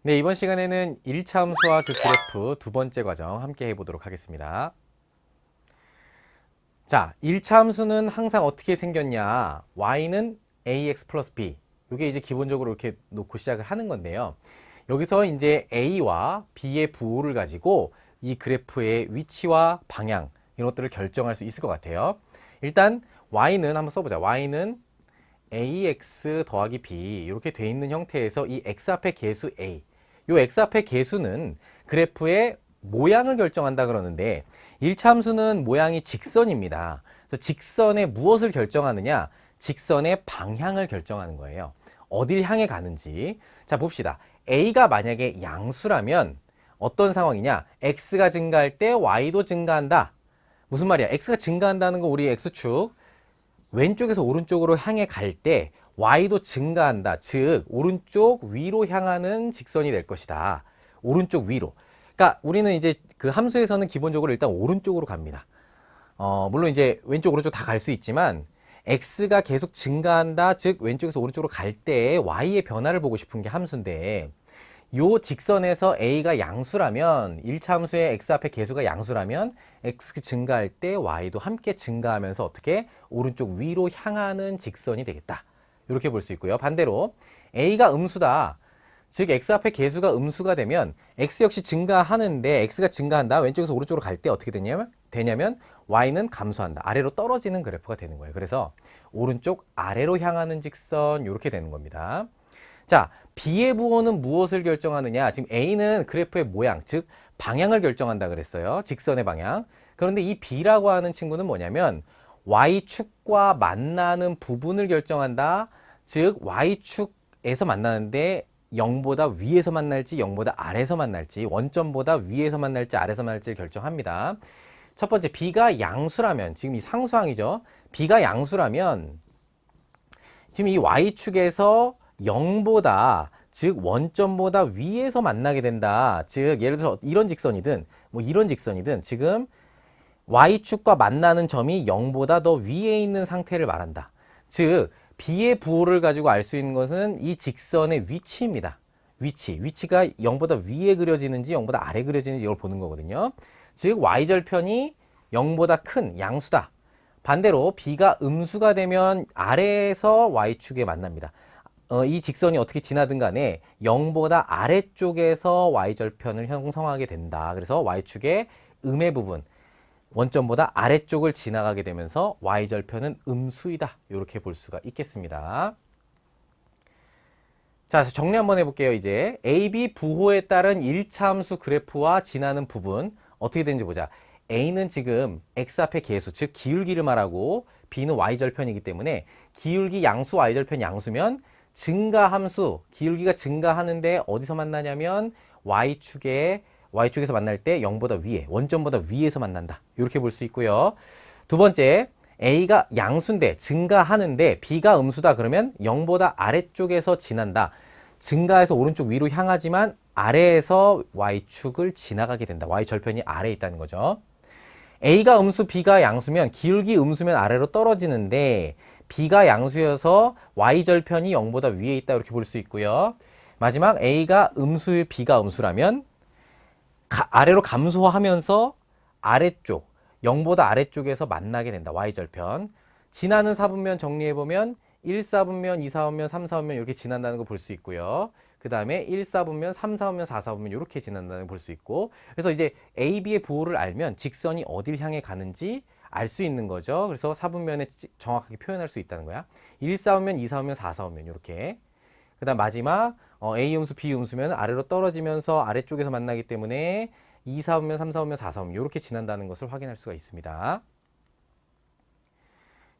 네, 이번 시간에는 1차 함수와 그 그래프 두 번째 과정 함께 해보도록 하겠습니다. 자, 1차 함수는 항상 어떻게 생겼냐? y는 ax 플러스 b. 이게 이제 기본적으로 이렇게 놓고 시작을 하는 건데요. 여기서 이제 a와 b의 부호를 가지고 이 그래프의 위치와 방향 이런 것들을 결정할 수 있을 것 같아요. 일단 y는 한번 써보자. y는 ax 더하기 b 이렇게 돼 있는 형태에서 이 x 앞의 개수 a, 요 x 앞의 개수는 그래프의 모양을 결정한다 그러는데 1차 함수는 모양이 직선입니다. 그래서 직선의 무엇을 결정하느냐? 직선의 방향을 결정하는 거예요. 어딜 향해 가는지. 자, 봅시다. a가 만약에 양수라면 어떤 상황이냐? x가 증가할 때 y도 증가한다. 무슨 말이야? x가 증가한다는 거 우리 x축 왼쪽에서 오른쪽으로 향해 갈 때 y도 증가한다. 즉 오른쪽 위로 향하는 직선이 될 것이다. 오른쪽 위로. 그러니까 우리는 이제 그 함수에서는 기본적으로 일단 오른쪽으로 갑니다. 물론 이제 왼쪽 오른쪽 다 갈 수 있지만 x가 계속 증가한다. 즉 왼쪽에서 오른쪽으로 갈 때 y의 변화를 보고 싶은 게 함수인데 요 직선에서 a가 양수라면 1차 함수의 x 앞에 개수가 양수라면 x 증가할 때 y도 함께 증가하면서 어떻게 오른쪽 위로 향하는 직선이 되겠다. 이렇게 볼 수 있고요. 반대로 a가 음수다. 즉 x 앞에 개수가 음수가 되면 x 역시 증가하는데 x가 증가한다. 왼쪽에서 오른쪽으로 갈 때 어떻게 되냐면 y는 감소한다. 아래로 떨어지는 그래프가 되는 거예요. 그래서 오른쪽 아래로 향하는 직선 이렇게 되는 겁니다. 자, B의 부호는 무엇을 결정하느냐? 지금 A는 그래프의 모양, 즉 방향을 결정한다 그랬어요. 직선의 방향. 그런데 이 B라고 하는 친구는 뭐냐면 Y축과 만나는 부분을 결정한다. 즉 Y축에서 만나는데 0보다 위에서 만날지 0보다 아래에서 만날지 원점보다 위에서 만날지 아래에서 만날지를 결정합니다. 첫 번째, B가 양수라면 지금 이 상수항이죠. B가 양수라면 지금 이 Y축에서 0보다 즉 원점보다 위에서 만나게 된다. 즉 예를 들어서 이런 직선이든 뭐 이런 직선이든 지금 Y축과 만나는 점이 0보다 더 위에 있는 상태를 말한다. 즉 B의 부호를 가지고 알 수 있는 것은 이 직선의 위치입니다. 위치가 0보다 위에 그려지는지 0보다 아래 그려지는지 이걸 보는 거거든요. 즉 Y절편이 0보다 큰 양수다. 반대로 B가 음수가 되면 아래에서 Y축에 만납니다. 이 직선이 어떻게 지나든 간에 0보다 아래쪽에서 Y절편을 형성하게 된다. 그래서 Y축의 음의 부분, 원점보다 아래쪽을 지나가게 되면서 Y절편은 음수이다. 이렇게 볼 수가 있겠습니다. 자, 정리 한번 해볼게요. 이제 AB 부호에 따른 1차 함수 그래프와 지나는 부분 어떻게 되는지 보자. A는 지금 X 앞의 개수, 즉 기울기를 말하고 B는 Y절편이기 때문에 기울기 양수, Y절편 양수면 증가함수, 기울기가 증가하는데 어디서 만나냐면 Y축에서 만날 때 0보다 위에, 원점보다 위에서 만난다. 이렇게 볼 수 있고요. 두 번째, A가 양수인데 증가하는데 B가 음수다. 그러면 0보다 아래쪽에서 지난다. 증가해서 오른쪽 위로 향하지만 아래에서 Y축을 지나가게 된다. Y절편이 아래에 있다는 거죠. A가 음수, B가 양수면 기울기 음수면 아래로 떨어지는데 B가 양수여서 Y절편이 0보다 위에 있다. 이렇게 볼 수 있고요. 마지막 A가 음수, B가 음수라면 아래로 감소하면서 아래쪽, 0보다 아래쪽에서 만나게 된다. Y절편. 지나는 사분면 정리해보면 1사분면, 2사분면, 3사분면 이렇게 지난다는 거 볼 수 있고요. 그 다음에 1사분면, 3사분면, 4사분면 이렇게 지난다는 거 볼 수 있고, 그래서 이제 A, B의 부호를 알면 직선이 어딜 향해 가는지 알 수 있는 거죠. 그래서 사분면에 정확하게 표현할 수 있다는 거야. 1사분면, 2사분면, 4사분면 이렇게. 그 다음 마지막 A 음수, B 음수면 아래로 떨어지면서 아래쪽에서 만나기 때문에 2사분면, 3사분면, 4사분면 이렇게 지난다는 것을 확인할 수가 있습니다.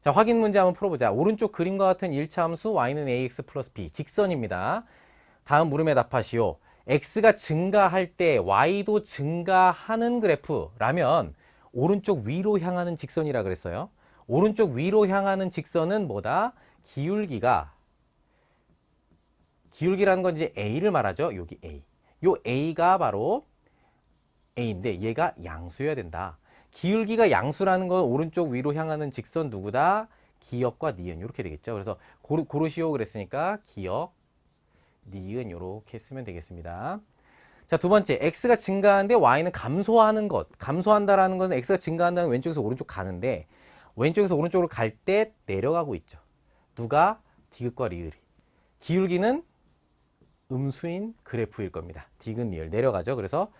자, 확인 문제 한번 풀어보자. 오른쪽 그림과 같은 1차 함수 y는 ax 플러스 b 직선입니다. 다음 물음에 답하시오. x가 증가할 때 y도 증가하는 그래프라면 오른쪽 위로 향하는 직선이라 그랬어요. 오른쪽 위로 향하는 직선은 뭐다? 기울기라는 건 이제 a를 말하죠. 여기 a. 요 a가 바로 a인데 얘가 양수여야 된다. 기울기가 양수라는 건 오른쪽 위로 향하는 직선 누구다? 기역과 니은 이렇게 되겠죠. 그래서 고르시오 그랬으니까 기역, 니은 이렇게 쓰면 되겠습니다. 자, 두 번째, x가 증가하는데 y는 감소하는 것. 감소한다라는 것은 x가 증가한다는 왼쪽에서 오른쪽 가는데 왼쪽에서 오른쪽으로 갈 때 내려가고 있죠. 누가? 디귿과 리을이. 기울기는 음수인 그래프일 겁니다. 디귿, 리을 내려가죠. 그래서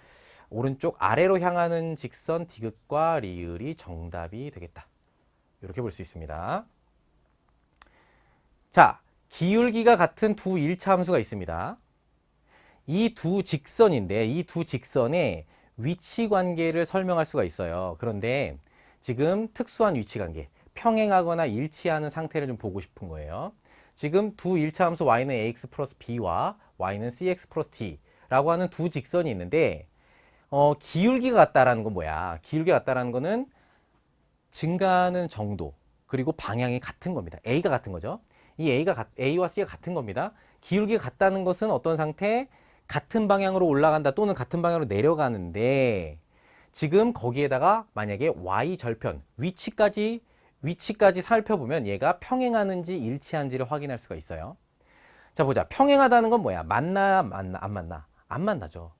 오른쪽 아래로 향하는 직선 디귿과 리을이 정답이 되겠다. 이렇게 볼 수 있습니다. 자, 기울기가 같은 두 일차 함수가 있습니다. 이 두 직선인데 이 두 직선의 위치 관계를 설명할 수가 있어요. 그런데 지금 특수한 위치 관계, 평행하거나 일치하는 상태를 좀 보고 싶은 거예요. 지금 두 일차 함수 y는 ax 플러스 b와 y는 cx 플러스 t라고 하는 두 직선이 있는데 기울기가 같다라는 건 뭐야? 기울기가 같다라는 거는 증가하는 정도 그리고 방향이 같은 겁니다. a가 같은 거죠. 이 a와 c가 같은 겁니다. 기울기가 같다는 것은 어떤 상태? 같은 방향으로 올라간다 또는 같은 방향으로 내려가는데 지금 거기에다가 만약에 y 절편 위치까지 살펴보면 얘가 평행하는지 일치한지를 확인할 수가 있어요. 자, 보자. 평행하다는 건 뭐야? 만나, 안 만나? 안 만나죠.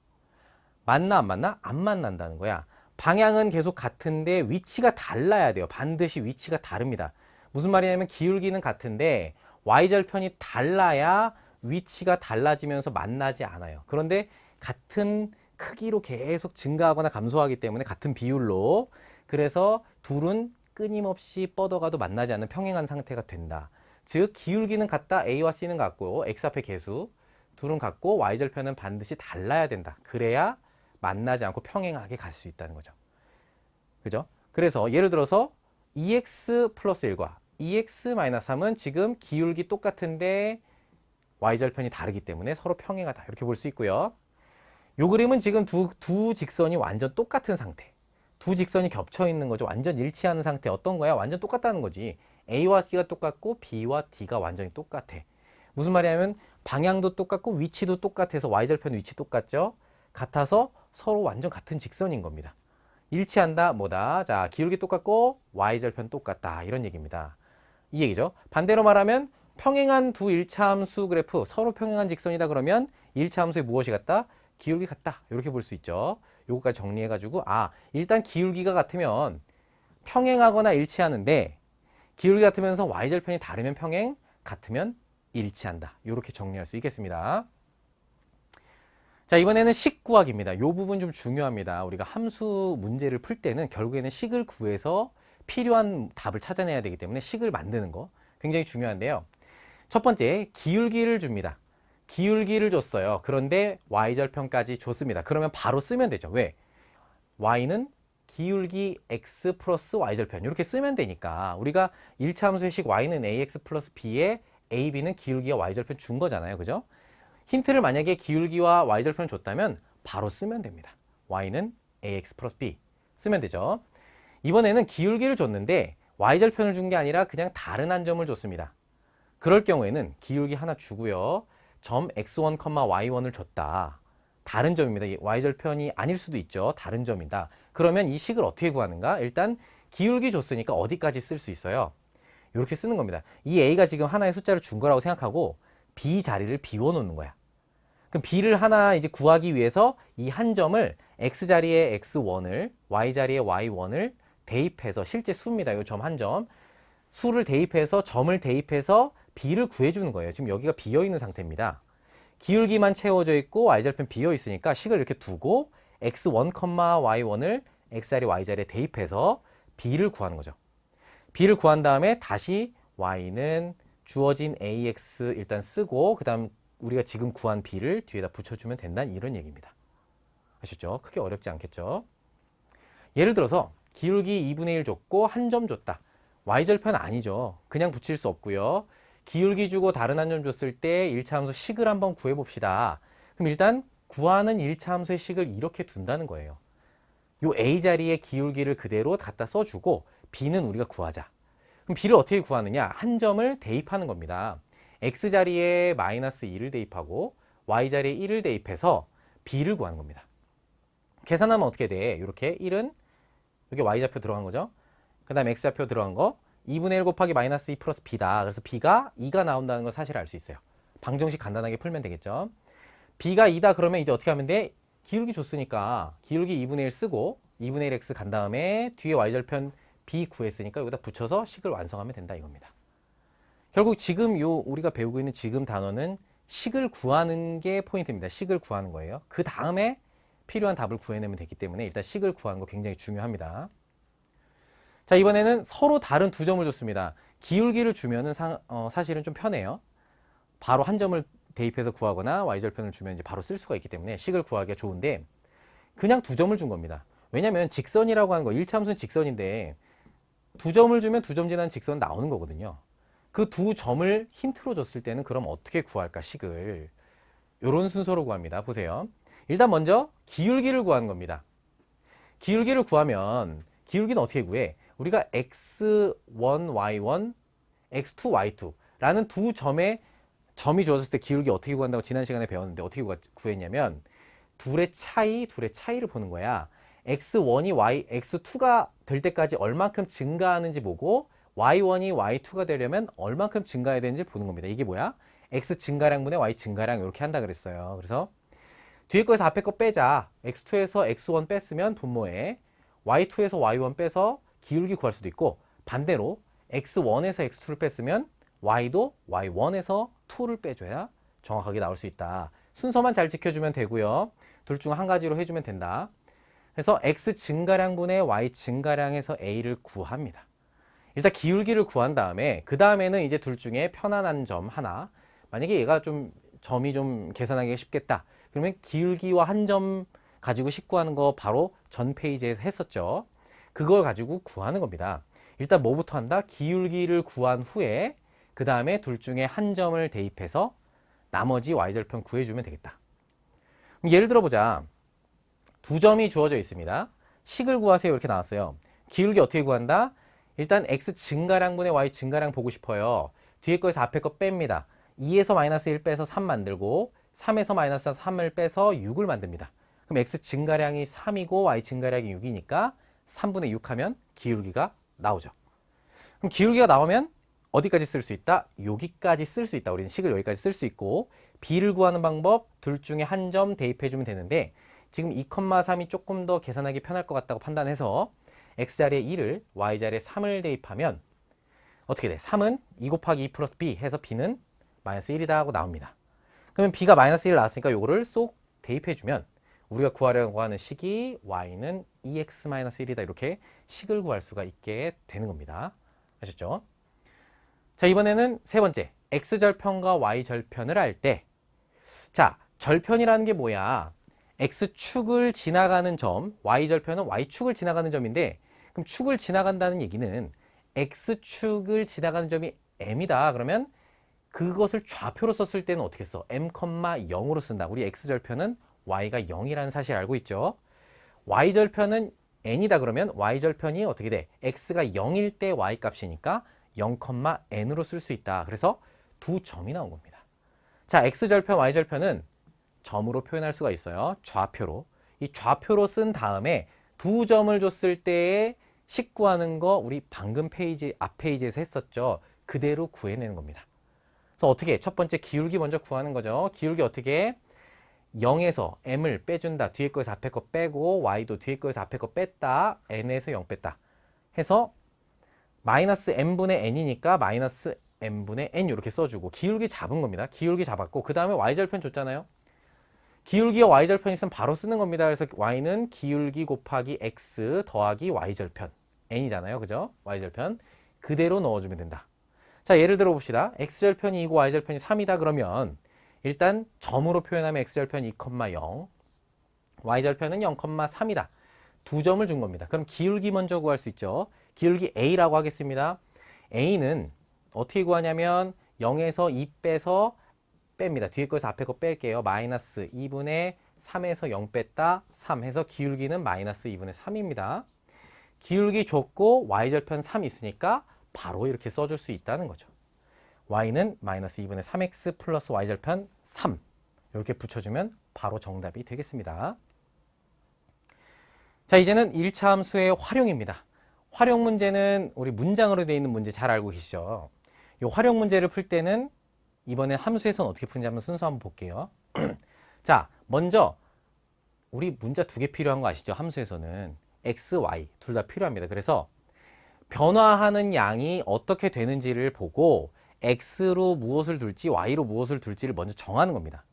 만나, 안 만나? 안 만난다는 거야. 방향은 계속 같은데 위치가 달라야 돼요. 반드시 위치가 다릅니다. 무슨 말이냐면 기울기는 같은데 y절편이 달라야 위치가 달라지면서 만나지 않아요. 그런데 같은 크기로 계속 증가하거나 감소하기 때문에 같은 비율로 그래서 둘은 끊임없이 뻗어가도 만나지 않는 평행한 상태가 된다. 즉 기울기는 같다. A와 C는 같고 X 앞에 계수 둘은 같고 Y절편은 반드시 달라야 된다. 그래야 만나지 않고 평행하게 갈 수 있다는 거죠. 그죠? 그래서 예를 들어서 EX 플러스 1과 EX 마이너스 3은 지금 기울기 똑같은데 Y절편이 다르기 때문에 서로 평행하다. 이렇게 볼 수 있고요. 요 그림은 지금 두 직선이 완전 똑같은 상태. 두 직선이 겹쳐 있는 거죠. 완전 일치하는 상태. 어떤 거야? 완전 똑같다는 거지. A와 C가 똑같고 B와 D가 완전히 똑같아. 무슨 말이냐면 방향도 똑같고 위치도 똑같아서 Y절편 위치 똑같죠? 같아서 서로 완전 같은 직선인 겁니다. 일치한다 뭐다? 자, 기울기 똑같고 Y절편 똑같다. 이런 얘기입니다. 이 얘기죠. 반대로 말하면 평행한 두 일차함수 그래프 서로 평행한 직선이다 그러면 일차함수에 무엇이 같다? 기울기 같다. 이렇게 볼 수 있죠. 요거까지 정리해가지고 일단 기울기가 같으면 평행하거나 일치하는데 기울기 같으면서 y절편이 다르면 평행, 같으면 일치한다. 이렇게 정리할 수 있겠습니다. 자, 이번에는 식 구하기입니다. 이 부분 좀 중요합니다. 우리가 함수 문제를 풀 때는 결국에는 식을 구해서 필요한 답을 찾아내야 되기 때문에 식을 만드는 거 굉장히 중요한데요. 첫 번째, 기울기를 줍니다. 기울기를 줬어요. 그런데 y절편까지 줬습니다. 그러면 바로 쓰면 되죠. 왜? y는 기울기 x 플러스 y절편 이렇게 쓰면 되니까 우리가 1차 함수의 식 y는 ax 플러스 b에 a, b는 기울기와 y절편 준 거잖아요. 그죠? 힌트를 만약에 기울기와 y절편 줬다면 바로 쓰면 됩니다. y는 ax 플러스 b 쓰면 되죠. 이번에는 기울기를 줬는데 y절편을 준 게 아니라 그냥 다른 한 점을 줬습니다. 그럴 경우에는 기울기 하나 주고요. 점 x1, y1을 줬다. 다른 점입니다. y절편이 아닐 수도 있죠. 다른 점이다. 그러면 이 식을 어떻게 구하는가? 일단 기울기 줬으니까 어디까지 쓸 수 있어요? 이렇게 쓰는 겁니다. 이 a가 지금 하나의 숫자를 준 거라고 생각하고 b 자리를 비워놓는 거야. 그럼 b를 하나 이제 구하기 위해서 이 한 점을 x 자리에 x1을 y 자리에 y1을 대입해서 실제 수입니다. 이 점 한 점. 수를 대입해서 점을 대입해서 b를 구해주는 거예요. 지금 여기가 비어있는 상태입니다. 기울기만 채워져 있고 y절편 비어있으니까 식을 이렇게 두고 x1, y1을 x자리, y자리에 대입해서 b를 구하는 거죠. b를 구한 다음에 다시 y는 주어진 ax 일단 쓰고 그 다음 우리가 지금 구한 b를 뒤에다 붙여주면 된다는 이런 얘기입니다. 아셨죠? 크게 어렵지 않겠죠? 예를 들어서 기울기 2분의 1 줬고 한 점 줬다. y절편 아니죠. 그냥 붙일 수 없고요. 기울기 주고 다른 한 점 줬을 때 1차 함수 식을 한번 구해봅시다. 그럼 일단 구하는 1차 함수의 식을 이렇게 둔다는 거예요. 요 a 자리에 기울기를 그대로 갖다 써주고 b는 우리가 구하자. 그럼 b를 어떻게 구하느냐? 한 점을 대입하는 겁니다. x 자리에 마이너스 2를 대입하고 y 자리에 1을 대입해서 b를 구하는 겁니다. 계산하면 어떻게 돼? 이렇게 1은 여기 y좌표 들어간 거죠. 그 다음에 x좌표 들어간 거 2분의 1 곱하기 마이너스 2 플러스 b다. 그래서 b가 2가 나온다는 걸 사실 알 수 있어요. 방정식 간단하게 풀면 되겠죠. b가 2다 그러면 이제 어떻게 하면 돼? 기울기 줬으니까 기울기 2분의 1 쓰고 2분의 1 x 간 다음에 뒤에 y절편 b 구했으니까 여기다 붙여서 식을 완성하면 된다 이겁니다. 결국 지금 우리가 배우고 있는 지금 단어는 식을 구하는 게 포인트입니다. 식을 구하는 거예요. 그 다음에 필요한 답을 구해내면 되기 때문에 일단 식을 구하는 거 굉장히 중요합니다. 자, 이번에는 서로 다른 두 점을 줬습니다. 기울기를 주면은 사실은 좀 편해요. 바로 한 점을 대입해서 구하거나 y절편을 주면 이제 바로 쓸 수가 있기 때문에 식을 구하기가 좋은데 그냥 두 점을 준 겁니다. 왜냐면 직선이라고 하는 거 1차함수는 직선인데 두 점을 주면 두 점 지나는 직선 나오는 거거든요. 그 두 점을 힌트로 줬을 때는 그럼 어떻게 구할까 식을 이런 순서로 구합니다. 보세요. 일단 먼저 기울기를 구하는 겁니다. 기울기를 구하면 기울기는 어떻게 구해? 우리가 x1, y1, x2, y2 라는 두 점이 주어졌을 때 기울기 어떻게 구한다고 지난 시간에 배웠는데 어떻게 구했냐면 둘의 차이를 보는 거야. x1이 x2가 될 때까지 얼만큼 증가하는지 보고 y1이 y2가 되려면 얼만큼 증가해야 되는지 보는 겁니다. 이게 뭐야? x 증가량분의 y 증가량 이렇게 한다 그랬어요. 그래서 뒤에 거에서 앞에 거 빼자. x2에서 x1 뺐으면 분모에 y2에서 y1 빼서 기울기 구할 수도 있고 반대로 x1에서 x2를 뺐으면 y도 y1에서 2를 빼줘야 정확하게 나올 수 있다. 순서만 잘 지켜주면 되고요. 둘 중 한 가지로 해주면 된다. 그래서 x 증가량분의 y 증가량에서 a를 구합니다. 일단 기울기를 구한 다음에 그 다음에는 이제 둘 중에 편안한 점 하나. 만약에 얘가 좀 점이 좀 계산하기가 쉽겠다. 그러면 기울기와 한 점 가지고 식 구하는 거 바로 전 페이지에서 했었죠. 그걸 가지고 구하는 겁니다. 일단 뭐부터 한다? 기울기를 구한 후에 그 다음에 둘 중에 한 점을 대입해서 나머지 y절편 구해주면 되겠다. 그럼 예를 들어보자. 두 점이 주어져 있습니다. 식을 구하세요 이렇게 나왔어요. 기울기 어떻게 구한다? 일단 x 증가량분의 y 증가량 보고 싶어요. 뒤에 거에서 앞에 거 뺍니다. 2에서 마이너스 1 빼서 3 만들고 3에서 마이너스 3을 빼서 6을 만듭니다. 그럼 x 증가량이 3이고 y 증가량이 6이니까 3분의 6 하면 기울기가 나오죠. 그럼 기울기가 나오면 어디까지 쓸 수 있다? 여기까지 쓸 수 있다. 우리는 식을 여기까지 쓸 수 있고 b를 구하는 방법 둘 중에 한 점 대입해주면 되는데 지금 2,3이 조금 더 계산하기 편할 것 같다고 판단해서 x자리에 2를 y자리에 3을 대입하면 어떻게 돼? 3은 2 곱하기 2 플러스 b 해서 b는 마이너스 1이다 하고 나옵니다. 그러면 b가 마이너스 1 나왔으니까 요거를 쏙 대입해주면 우리가 구하려고 하는 식이 y는 2x-1이다 이렇게 식을 구할 수가 있게 되는 겁니다. 아셨죠? 자, 이번에는 세 번째 x절편과 y절편을 할 때 자, 절편이라는 게 뭐야? x축을 지나가는 점, y절편은 y축을 지나가는 점인데 그럼 축을 지나간다는 얘기는 x축을 지나가는 점이 m이다. 그러면 그것을 좌표로 썼을 때는 어떻게 써? m,0으로 쓴다. 우리 x절편은 y가 0이라는 사실 알고 있죠? y절편은 n이다 그러면 y절편이 어떻게 돼? x가 0일 때 y 값이니까 0,n으로 쓸 수 있다. 그래서 두 점이 나온 겁니다. 자, x절편, y절편은 점으로 표현할 수가 있어요. 좌표로. 이 좌표로 쓴 다음에 두 점을 줬을 때의 식 구하는 거 우리 방금 앞 페이지에서 했었죠. 그대로 구해내는 겁니다. 그래서 어떻게 해? 첫 번째 기울기 먼저 구하는 거죠. 기울기 어떻게 해? 0에서 m을 빼준다. 뒤에 거에서 앞에 거 빼고 y도 뒤에 거에서 앞에 거 뺐다. n에서 0 뺐다. 해서 마이너스 m분의 n이니까 마이너스 m분의 n 이렇게 써주고 기울기 잡은 겁니다. 기울기 잡았고 그 다음에 y절편 줬잖아요. 기울기와 y절편 있으면 바로 쓰는 겁니다. 그래서 y는 기울기 곱하기 x 더하기 y절편 n이잖아요. 그죠? y절편 그대로 넣어주면 된다. 자, 예를 들어 봅시다. x절편이 2고 y절편이 3이다 그러면 일단 점으로 표현하면 x절편이 2,0 y절편은 0,3이다. 두 점을 준 겁니다. 그럼 기울기 먼저 구할 수 있죠. 기울기 a라고 하겠습니다. a는 어떻게 구하냐면 0에서 2 빼서 뺍니다. 뒤에 거에서 앞에 거 뺄게요. 마이너스 2분의 3에서 0 뺐다 3 해서 기울기는 마이너스 2분의 3입니다. 기울기 줬고 y절편 3 있으니까 바로 이렇게 써줄 수 있다는 거죠. y는 마이너스 2분의 3x 플러스 y절편 3 이렇게 붙여주면 바로 정답이 되겠습니다. 자, 이제는 1차 함수의 활용입니다. 활용 문제는 우리 문장으로 되어 있는 문제 잘 알고 계시죠? 이 활용 문제를 풀 때는 이번엔 함수에서는 어떻게 푸는지 한번 순서 한번 볼게요. 자, 먼저 우리 문자 두 개 필요한 거 아시죠? 함수에서는 x, y 둘 다 필요합니다. 그래서 변화하는 양이 어떻게 되는지를 보고 x로 무엇을 둘지 y로 무엇을 둘지를 먼저 정하는 겁니다.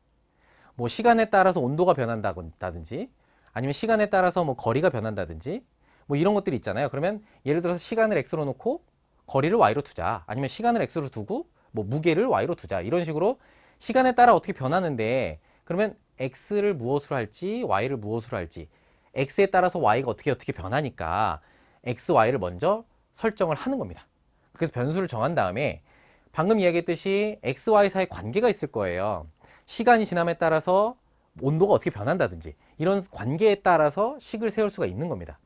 뭐 시간에 따라서 온도가 변한다든지 아니면 시간에 따라서 뭐 거리가 변한다든지 뭐 이런 것들이 있잖아요. 그러면 예를 들어서 시간을 x로 놓고 거리를 y로 두자. 아니면 시간을 x로 두고 뭐 무게를 y로 두자. 이런 식으로 시간에 따라 어떻게 변하는데 그러면 x를 무엇으로 할지 y를 무엇으로 할지 x에 따라서 y가 어떻게 변하니까 x, y를 먼저 설정을 하는 겁니다. 그래서 변수를 정한 다음에 방금 이야기했듯이 x, y 사이에 관계가 있을 거예요. 시간이 지남에 따라서 온도가 어떻게 변한다든지 이런 관계에 따라서 식을 세울 수가 있는 겁니다.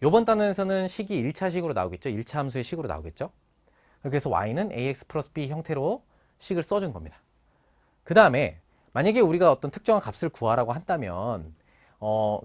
이번 단원에서는 식이 1차식으로 나오겠죠. 1차 함수의 식으로 나오겠죠. 그래서 y는 ax 플러스 b 형태로 식을 써준 겁니다. 그 다음에 만약에 우리가 어떤 특정한 값을 구하라고 한다면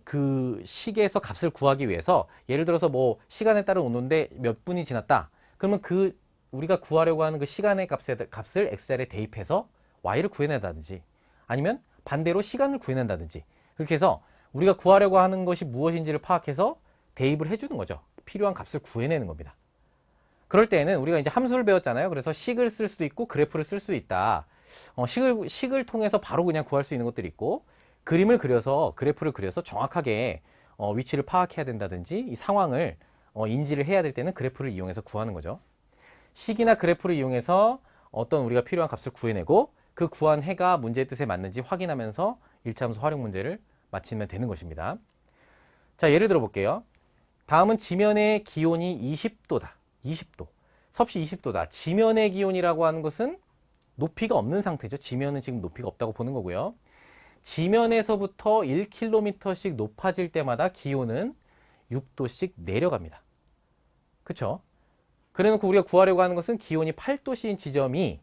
그 식에서 값을 구하기 위해서 예를 들어서 뭐 시간에 따른 온도인데 몇 분이 지났다. 그러면 그 우리가 구하려고 하는 그 시간의 값을 x자리에 대입해서 y를 구해낸다든지 아니면 반대로 시간을 구해낸다든지 그렇게 해서 우리가 구하려고 하는 것이 무엇인지를 파악해서 대입을 해주는 거죠. 필요한 값을 구해내는 겁니다. 그럴 때에는 우리가 이제 함수를 배웠잖아요. 그래서 식을 쓸 수도 있고 그래프를 쓸 수도 있다. 식을 통해서 바로 그냥 구할 수 있는 것들이 있고 그림을 그려서 그래프를 그려서 정확하게 위치를 파악해야 된다든지 이 상황을 인지를 해야 될 때는 그래프를 이용해서 구하는 거죠. 식이나 그래프를 이용해서 어떤 우리가 필요한 값을 구해내고 그 구한 해가 문제의 뜻에 맞는지 확인하면서 1차 함수 활용 문제를 마치면 되는 것입니다. 자, 예를 들어 볼게요. 다음은 지면의 기온이 20도다. 20도. 섭씨 20도다. 지면의 기온이라고 하는 것은 높이가 없는 상태죠. 지면은 지금 높이가 없다고 보는 거고요. 지면에서부터 1km씩 높아질 때마다 기온은 6도씩 내려갑니다. 그렇죠? 그래놓고 우리가 구하려고 하는 것은 기온이 8도씨인 지점이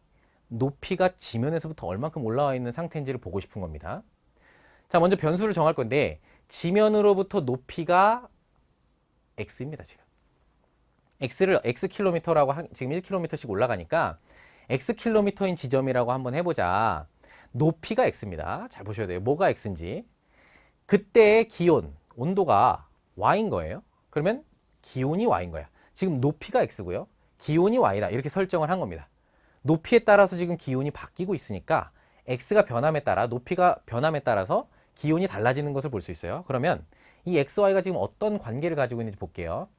높이가 지면에서부터 얼만큼 올라와 있는 상태인지를 보고 싶은 겁니다. 자, 먼저 변수를 정할 건데 지면으로부터 높이가 x입니다. 지금 x를 xkm라고 지금 1km씩 올라가니까 xkm인 지점이라고 한번 해보자. 높이가 x입니다. 잘 보셔야 돼요. 뭐가 x인지. 그때의 기온, 온도가 y인 거예요. 그러면 기온이 y인 거야. 지금 높이가 x고요. 기온이 y다. 이렇게 설정을 한 겁니다. 높이에 따라서 지금 기온이 바뀌고 있으니까 x가 변함에 따라 높이가 변함에 따라서 기온이 달라지는 것을 볼 수 있어요. 그러면 이 x, y가 지금 어떤 관계를 가지고 있는지 볼게요.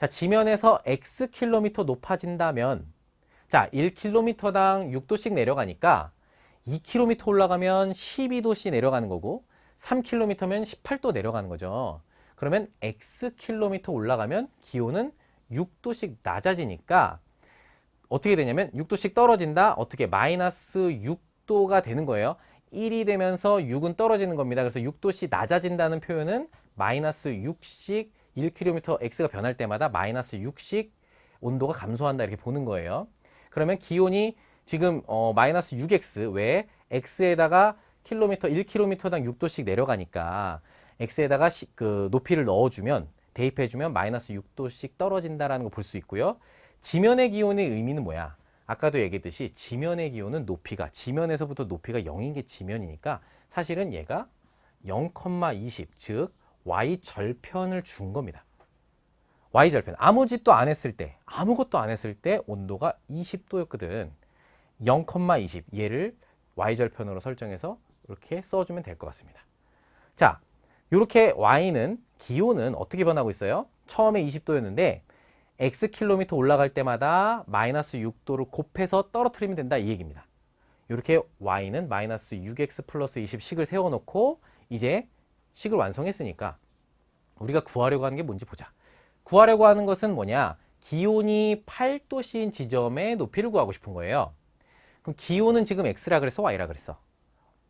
자, 지면에서 xkm 높아진다면 자, 1km당 6도씩 내려가니까 2km 올라가면 12도씩 내려가는 거고 3km면 18도 내려가는 거죠. 그러면 xkm 올라가면 기온은 6도씩 낮아지니까 어떻게 되냐면 6도씩 떨어진다. 어떻게? 마이너스 6도가 되는 거예요. 1이 되면서 6은 떨어지는 겁니다. 그래서 6도씩 낮아진다는 표현은 마이너스 6씩 1km x가 변할 때마다 마이너스 6씩 온도가 감소한다 이렇게 보는 거예요. 그러면 기온이 지금 마이너스 6x 왜 x에다가 1km당 6도씩 내려가니까 x에다가 그 높이를 넣어주면 대입해주면 마이너스 6도씩 떨어진다라는 거 볼 수 있고요. 지면의 기온의 의미는 뭐야? 아까도 얘기했듯이 지면의 기온은 높이가 지면에서부터 높이가 0인 게 지면이니까 사실은 얘가 0,20 즉 y절편을 준 겁니다. y절편 아무 짓도 안 했을 때 아무것도 안 했을 때 온도가 20도였거든. 0,20 얘를 y절편으로 설정해서 이렇게 써주면 될 것 같습니다. 자, 이렇게 y는 기온은 어떻게 변하고 있어요? 처음에 20도였는데 xkm 올라갈 때마다 마이너스 6도를 곱해서 떨어뜨리면 된다 이 얘기입니다. 이렇게 y는 마이너스 6x 플러스 20식을 세워놓고 이제 식을 완성했으니까 우리가 구하려고 하는 게 뭔지 보자. 구하려고 하는 것은 뭐냐? 기온이 8도씨인 지점의 높이를 구하고 싶은 거예요. 그럼 기온은 지금 x라 그랬어? y라 그랬어?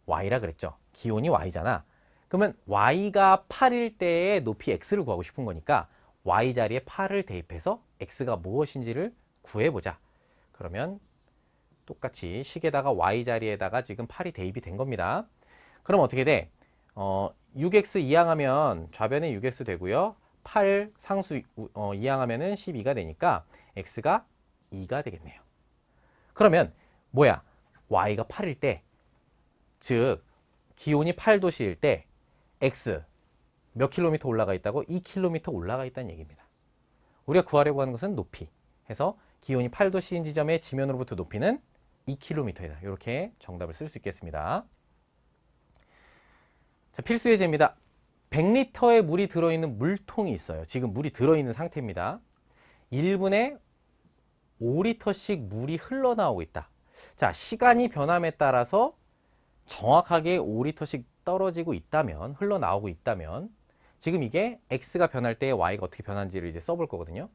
y라 그랬죠. 기온이 y잖아. 그러면 y가 8일 때의 높이 x를 구하고 싶은 거니까 y 자리에 8을 대입해서 x가 무엇인지를 구해보자. 그러면 똑같이 식에다가 y 자리에다가 지금 8이 대입이 된 겁니다. 그럼 어떻게 돼? 6x 이항하면 좌변에 6x 되고요. 8 상수 이항하면은 12가 되니까 x가 2가 되겠네요. 그러면 뭐야? y가 8일 때, 즉 기온이 8도씨일 때 x 몇 킬로미터 올라가 있다고? 2킬로미터 올라가 있다는 얘기입니다. 우리가 구하려고 하는 것은 높이. 해서 기온이 8도씨인 지점의 지면으로부터 높이는 2킬로미터이다. 이렇게 정답을 쓸 수 있겠습니다. 자, 필수 예제입니다. 100리터의 물이 들어있는 물통이 있어요. 지금 물이 들어있는 상태입니다. 1분에 5리터씩 물이 흘러나오고 있다. 자, 시간이 변함에 따라서 정확하게 5리터씩 떨어지고 있다면, 흘러나오고 있다면, 지금 이게 x가 변할 때 y가 어떻게 변한지를 이제 써볼 거거든요.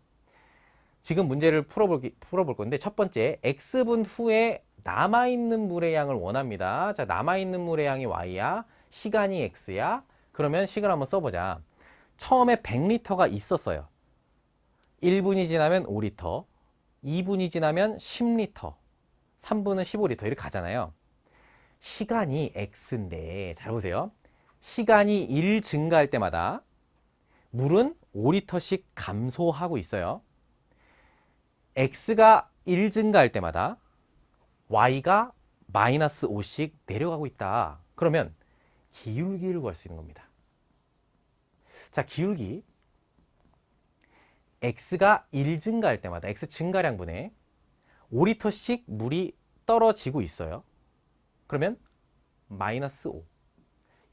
지금 문제를 풀어볼 건데, 첫 번째, x분 후에 남아있는 물의 양을 원합니다. 자, 남아있는 물의 양이 y야, 시간이 x야. 그러면 식을 한번 써보자. 처음에 100리터가 있었어요. 1분이 지나면 5리터, 2분이 지나면 10리터, 3분은 15리터 이렇게 가잖아요. 시간이 x인데, 잘 보세요. 시간이 1 증가할 때마다 물은 5리터씩 감소하고 있어요. x가 1 증가할 때마다 y가 마이너스 5씩 내려가고 있다. 그러면 기울기를 구할 수 있는 겁니다. 자, 기울기. x가 1 증가할 때마다 x 증가량분에 5리터씩 물이 떨어지고 있어요. 그러면 마이너스 5.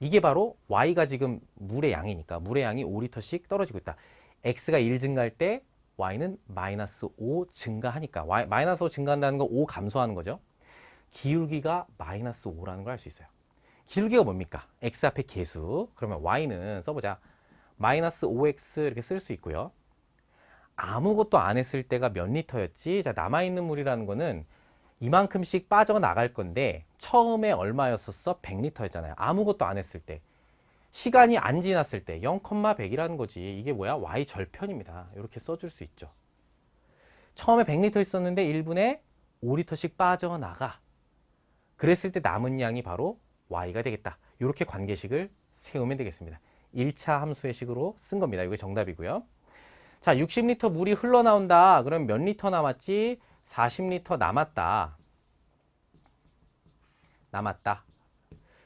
이게 바로 y가 지금 물의 양이니까 물의 양이 5리터씩 떨어지고 있다. x가 1 증가할 때 y는 마이너스 5 증가하니까 마이너스 5 증가한다는 거 5 감소하는 거죠. 기울기가 마이너스 5라는 걸 알 수 있어요. 기울기가 뭡니까? x 앞에 계수. 그러면 y는 써보자. 마이너스 5x 이렇게 쓸 수 있고요. 아무것도 안 했을 때가 몇 리터였지? 자, 남아있는 물이라는 거는 이만큼씩 빠져나갈 건데 처음에 얼마였었어? 100리터였잖아요. 아무것도 안 했을 때. 시간이 안 지났을 때 0,100이라는 거지. 이게 뭐야? y 절편입니다. 이렇게 써줄 수 있죠. 처음에 100리터 있었는데 1분에 5리터씩 빠져나가. 그랬을 때 남은 양이 바로 y가 되겠다. 이렇게 관계식을 세우면 되겠습니다. 1차 함수의 식으로 쓴 겁니다. 이게 정답이고요. 자, 60리터 물이 흘러나온다. 그럼 몇 리터 남았지? 40리터 남았다.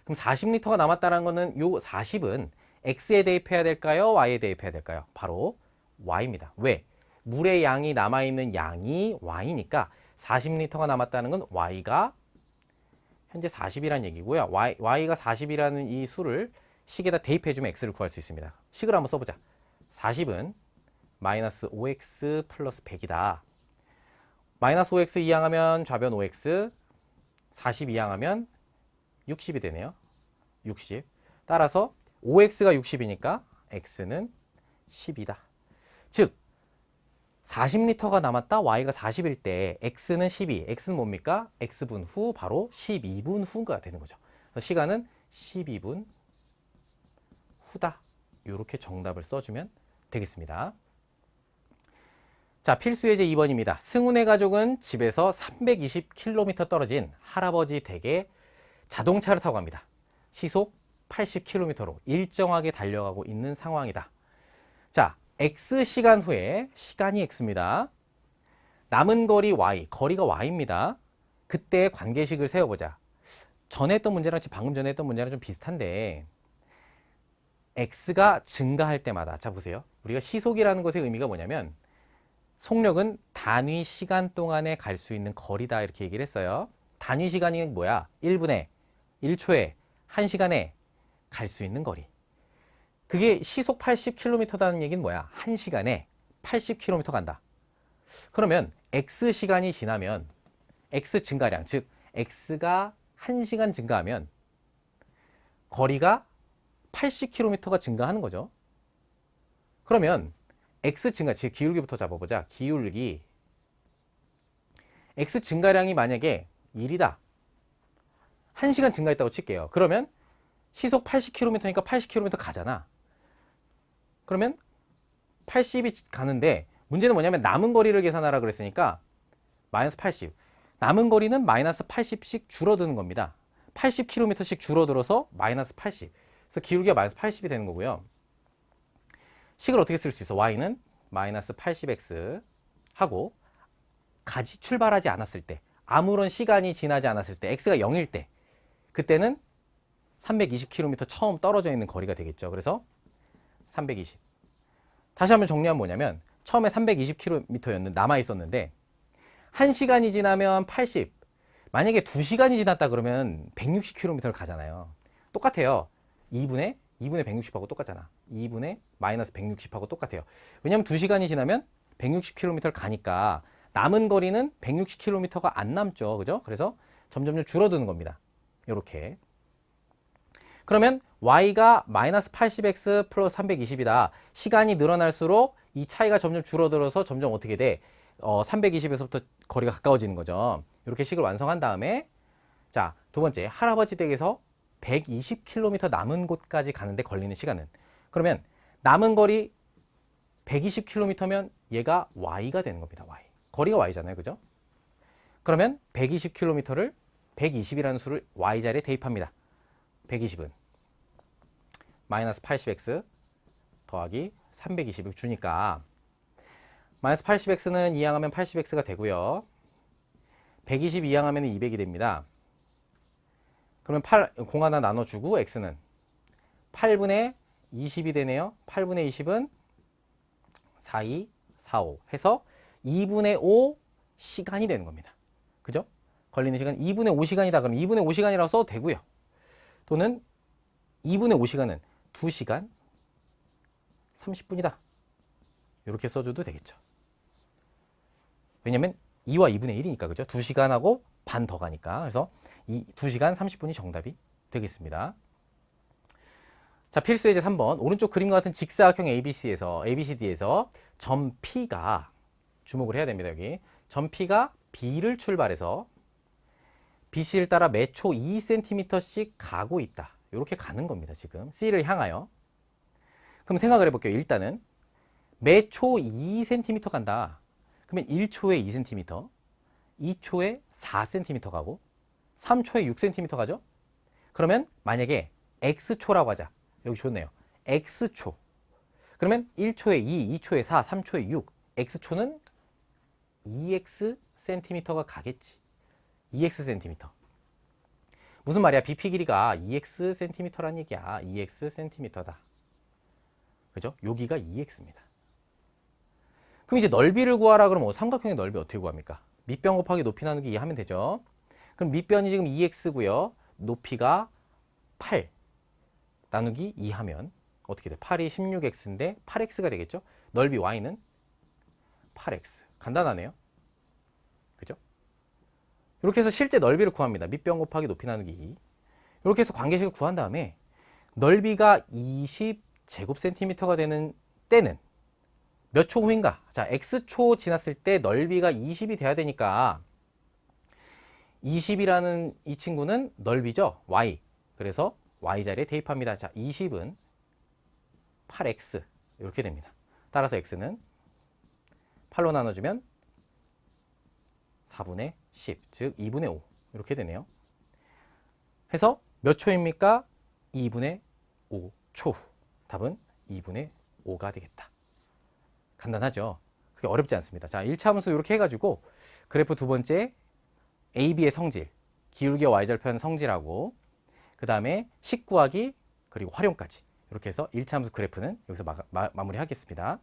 그럼 40리터가 남았다는 거는 요 40은 x에 대입해야 될까요? y에 대입해야 될까요? 바로 y입니다. 왜? 물의 양이 남아있는 양이 y니까 40리터가 남았다는 건 y가 현재 40이라는 얘기고요. y가 40이라는 이 수를 식에다 대입해주면 x를 구할 수 있습니다. 식을 한번 써보자. 40은 마이너스 5x 플러스 100이다. 마이너스 5x 이항하면 좌변 5x, 40 이항하면 60이 되네요. 60. 따라서 5x가 60이니까 x는 10이다. 즉 40리터가 남았다. y가 40일 때 x는 12. x는 뭡니까? x분 후 바로 12분 후가 되는 거죠. 그래서 시간은 12분 후다. 이렇게 정답을 써주면 되겠습니다. 자, 필수 예제 2번입니다. 승훈의 가족은 집에서 320km 떨어진 할아버지 댁에 자동차를 타고 갑니다. 시속 80km로 일정하게 달려가고 있는 상황이다. 자, X시간 후에 시간이 X입니다. 남은 거리 Y, 거리가 Y입니다. 그때 관계식을 세워보자. 전에 했던 문제랑 방금 전에 했던 문제랑 좀 비슷한데 X가 증가할 때마다, 자 보세요. 우리가 시속이라는 것의 의미가 뭐냐면 속력은 단위 시간 동안에 갈 수 있는 거리다 이렇게 얘기를 했어요. 단위 시간이 뭐야? 1분에, 1초에, 1시간에 갈 수 있는 거리. 그게 시속 80km라는 얘기는 뭐야? 1시간에 80km 간다. 그러면 X시간이 지나면 X 증가량, 즉 X가 1시간 증가하면 거리가 80km가 증가하는 거죠. 그러면 X 증가, 즉 기울기부터 잡아보자. 기울기. X 증가량이 만약에 1이다. 1시간 증가했다고 칠게요. 그러면 시속 80km니까 80km 가잖아. 그러면 80이 가는데 문제는 뭐냐면 남은 거리를 계산하라 그랬으니까 마이너스 80. 남은 거리는 마이너스 80씩 줄어드는 겁니다. 80km씩 줄어들어서 마이너스 80. 그래서 기울기가 마이너스 80이 되는 거고요. 식을 어떻게 쓸 수 있어? y는 마이너스 80x 하고 출발하지 않았을 때 아무런 시간이 지나지 않았을 때 x가 0일 때 그때는 320km 처음 떨어져 있는 거리가 되겠죠. 그래서 320. 다시 한번 정리하면 뭐냐면 처음에 320km였는데 남아 있었는데 1시간이 지나면 80. 만약에 2시간이 지났다 그러면 160km를 가잖아요. 똑같아요. 2분의 160하고 똑같잖아. 2분의 마이너스 160하고 똑같아요. 왜냐면 2시간이 지나면 160km를 가니까 남은 거리는 160km가 안 남죠. 그죠? 그래서 점점 줄어드는 겁니다. 이렇게. 그러면 y가 마이너스 80x 플러스 320이다. 시간이 늘어날수록 이 차이가 점점 줄어들어서 점점 어떻게 돼? 320에서부터 거리가 가까워지는 거죠. 이렇게 식을 완성한 다음에 자, 두 번째 할아버지 댁에서 120km 남은 곳까지 가는데 걸리는 시간은 그러면 남은 거리 120km면 얘가 y가 되는 겁니다. y. 거리가 y잖아요. 그죠? 그러면 120km를 120이라는 수를 y자리에 대입합니다. 120은 마이너스 80x 더하기 320을 주니까 마이너스 80x는 이항하면 80x가 되고요. 120 이항하면 200이 됩니다. 그러면 공 하나 나눠주고 x는 8분의 20이 되네요. 8분의 20은 42, 45 해서 2분의 5 시간이 되는 겁니다. 그죠? 걸리는 시간 2분의 5시간이다. 그럼 2분의 5시간이라고 써도 되고요. 또는 2분의 5시간은 2시간 30분이다. 이렇게 써줘도 되겠죠. 왜냐면 2와 2분의 1이니까 그죠? 2시간하고 반 더 가니까. 그래서 2시간 30분이 정답이 되겠습니다. 자, 필수 예제 3번. 오른쪽 그림과 같은 직사각형 ABCD에서 점 P가 주목을 해야 됩니다. 여기. 점 P가 B를 출발해서 BC를 따라 매초 2cm씩 가고 있다. 이렇게 가는 겁니다. 지금 C를 향하여. 그럼 생각을 해볼게요. 일단은 매초 2cm 간다. 그러면 1초에 2cm, 2초에 4cm 가고 3초에 6cm 가죠? 그러면 만약에 X초라고 하자. 여기 좋네요. X초. 그러면 1초에 2, 2초에 4, 3초에 6. X초는 2x cm가 가겠지. 2x cm. 무슨 말이야? BP 길이가 2x cm란 얘기야. 2x cm다. 그죠? 여기가 2x입니다. 그럼 이제 넓이를 구하라 그러면 삼각형의 넓이 어떻게 구합니까? 밑변 곱하기 높이 나누기 2 하면 되죠. 그럼 밑변이 지금 2x고요. 높이가 8 나누기 2 하면 어떻게 돼? 8이 16x인데 8x가 되겠죠? 넓이 y는 8x. 간단하네요. 그죠? 이렇게 해서 실제 넓이를 구합니다. 밑변 곱하기 높이 나누기 2. 이렇게 해서 관계식을 구한 다음에 넓이가 20제곱센티미터가 되는 때는 몇 초 후인가? 자, x초 지났을 때 넓이가 20이 돼야 되니까 20이라는 이 친구는 넓이죠. y. 그래서 y자리에 대입합니다. 자, 20은 8x 이렇게 됩니다. 따라서 x는 8로 나눠주면 4분의 10, 즉 2분의 5 이렇게 되네요. 해서 몇 초입니까? 2분의 5초 후. 답은 2분의 5가 되겠다. 간단하죠? 그게 어렵지 않습니다. 자, 1차 함수 이렇게 해가지고 그래프 두 번째 AB의 성질, 기울기와 y절편 성질하고 그 다음에 식 구하기 그리고 활용까지 이렇게 해서 1차 함수 그래프는 여기서 마무리하겠습니다.